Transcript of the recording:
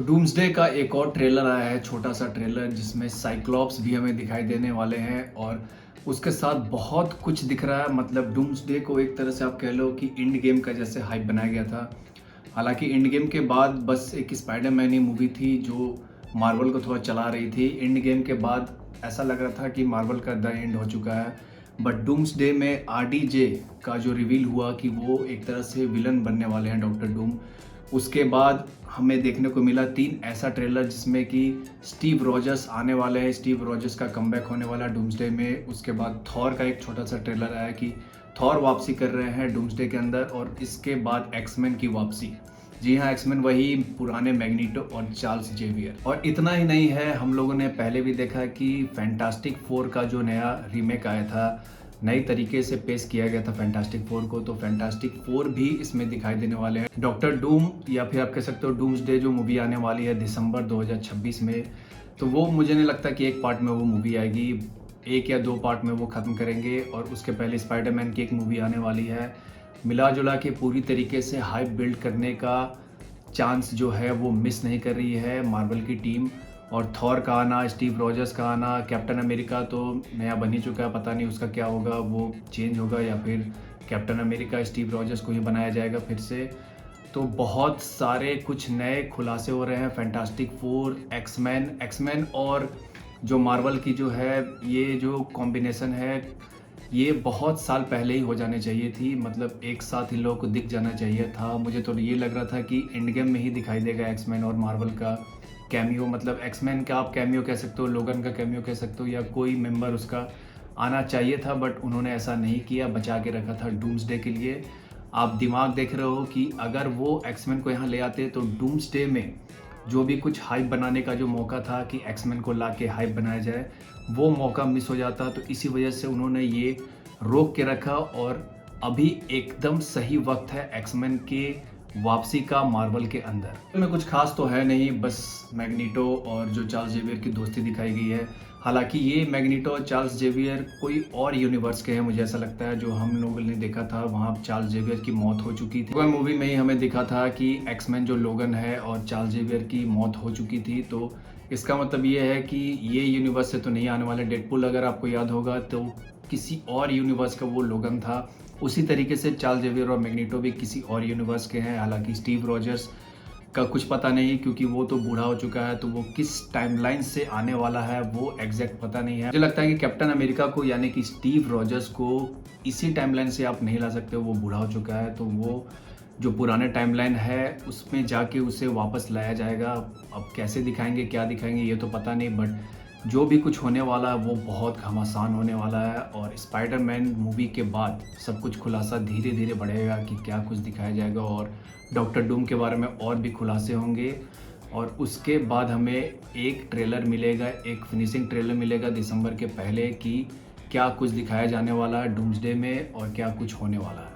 Doomsday का एक और ट्रेलर आया है, छोटा सा ट्रेलर जिसमें साइक्लॉप्स भी हमें दिखाई देने वाले हैं और उसके साथ बहुत कुछ दिख रहा है। मतलब डूम्सडे को एक तरह से आप कह लो कि एंड गेम का जैसे हाइप बनाया गया था। हालांकि एंड गेम के बाद बस एक स्पाइडरमैन ही मूवी थी जो मार्वल को थोड़ा चला रही थी। एंड गेम के बाद ऐसा लग रहा था कि मार्वल का द एंड हो चुका है। बट डूम्सडे में आरडीजे का जो रिवील हुआ कि वो एक तरह से विलन बनने वाले हैं, डॉक्टर डूम। उसके बाद हमें देखने को मिला 3 ऐसा ट्रेलर जिसमें कि स्टीव रॉजर्स आने वाले हैं, स्टीव रॉजर्स का कमबैक होने वाला है डूम्सडे में। उसके बाद थॉर का एक छोटा सा ट्रेलर आया कि थॉर वापसी कर रहे हैं डूम्सडे के अंदर। और इसके बाद एक्समैन की वापसी। जी हाँ, एक्समैन वही पुराने मैग्नीटो और चार्ल्स जेवियर। और इतना ही नहीं है, हम लोगों ने पहले भी देखा कि फैंटास्टिक फोर का जो नया रीमेक आया था, नई तरीके से पेश किया गया था फैंटास्टिक फोर को, तो फैंटास्टिक फोर भी इसमें दिखाई देने वाले हैं। डॉक्टर डूम या फिर आप कह सकते हो डूम्सडे जो मूवी आने वाली है दिसंबर 2026 में, तो वो मुझे नहीं लगता कि एक पार्ट में वो मूवी आएगी, एक या 2 पार्ट में वो ख़त्म करेंगे। और उसके पहले स्पाइडरमैन की एक मूवी आने वाली है। मिला जुला के पूरी तरीके से हाइप बिल्ड करने का चांस जो है वो मिस नहीं कर रही है मार्वल की टीम। और थॉर का आना, स्टीव रॉजर्स का आना, कैप्टन अमेरिका तो नया बन ही चुका है, पता नहीं उसका क्या होगा, वो चेंज होगा या फिर कैप्टन अमेरिका स्टीव रॉजर्स को ही बनाया जाएगा फिर से। तो बहुत सारे कुछ नए खुलासे हो रहे हैं। फैंटास्टिक फोर, एक्समैन और जो मार्वल की जो है ये जो कॉम्बिनेशन है, ये बहुत साल पहले ही हो जाने चाहिए थी। मतलब एक साथ इन लोगों को दिख जाना चाहिए था। मुझे तो ये लग रहा था कि एंड गेम में ही दिखाई देगा एक्समैन और मार्वल का कैमियो। मतलब एक्समैन का आप कैमियो कह सकते हो, लोगन का कैमियो कह सकते हो, या कोई मेंबर उसका आना चाहिए था, बट उन्होंने ऐसा नहीं किया, बचा के रखा था डूम्सडे के लिए। आप दिमाग देख रहे हो कि अगर वो एक्समैन को यहाँ ले आते तो डूम्सडे में जो भी कुछ हाइप बनाने का जो मौका था कि एक्समैन को ला के हाइप बनाया जाए, वो मौका मिस हो जाता। तो इसी वजह से उन्होंने ये रोक के रखा और अभी एकदम सही वक्त है एक्समैन के वापसी का मार्वल के अंदर। में कुछ खास तो है नहीं, बस मैग्नीटो और जो चार्ल्स जेवियर की दोस्ती दिखाई गई है। हालांकि ये मैग्नीटो और चार्ल्स जेवियर कोई और यूनिवर्स के हैं, मुझे ऐसा लगता है। जो हम लोगों ने देखा था वहाँ चार्ल्स जेवियर की मौत हो चुकी थी। मूवी में ही हमें दिखा था कि एक्समैन जो लोगन है और चार्ल्स जेवियर की मौत हो चुकी थी। तो इसका मतलब ये है कि ये यूनिवर्स से तो नहीं आने वाले। डेडपूल अगर आपको याद होगा तो किसी और यूनिवर्स का वो लोगन था। उसी तरीके से चार्ल्स जेवियर और मैग्नीटो भी किसी और यूनिवर्स के हैं। हालांकि स्टीव रॉजर्स का कुछ पता नहीं, क्योंकि वो तो बूढ़ा हो चुका है, तो वो किस टाइमलाइन से आने वाला है वो एग्जैक्ट पता नहीं है। मुझे लगता है कि कैप्टन अमेरिका को यानी कि स्टीव रॉजर्स को इसी टाइमलाइन से आप नहीं ला सकते, वो बूढ़ा हो चुका है। तो वो जो पुराने टाइमलाइन है उसमें जाके उसे वापस लाया जाएगा। अब कैसे दिखाएंगे, क्या दिखाएंगे, ये तो पता नहीं, बट जो भी कुछ होने वाला है वो बहुत घमासान होने वाला है। और स्पाइडरमैन मूवी के बाद सब कुछ खुलासा धीरे धीरे बढ़ेगा कि क्या कुछ दिखाया जाएगा, और डॉक्टर डूम के बारे में और भी खुलासे होंगे। और उसके बाद हमें एक ट्रेलर मिलेगा, एक फिनिशिंग ट्रेलर मिलेगा दिसंबर के पहले कि क्या कुछ दिखाया जाने वाला है डूम्सडे में और क्या कुछ होने वाला है।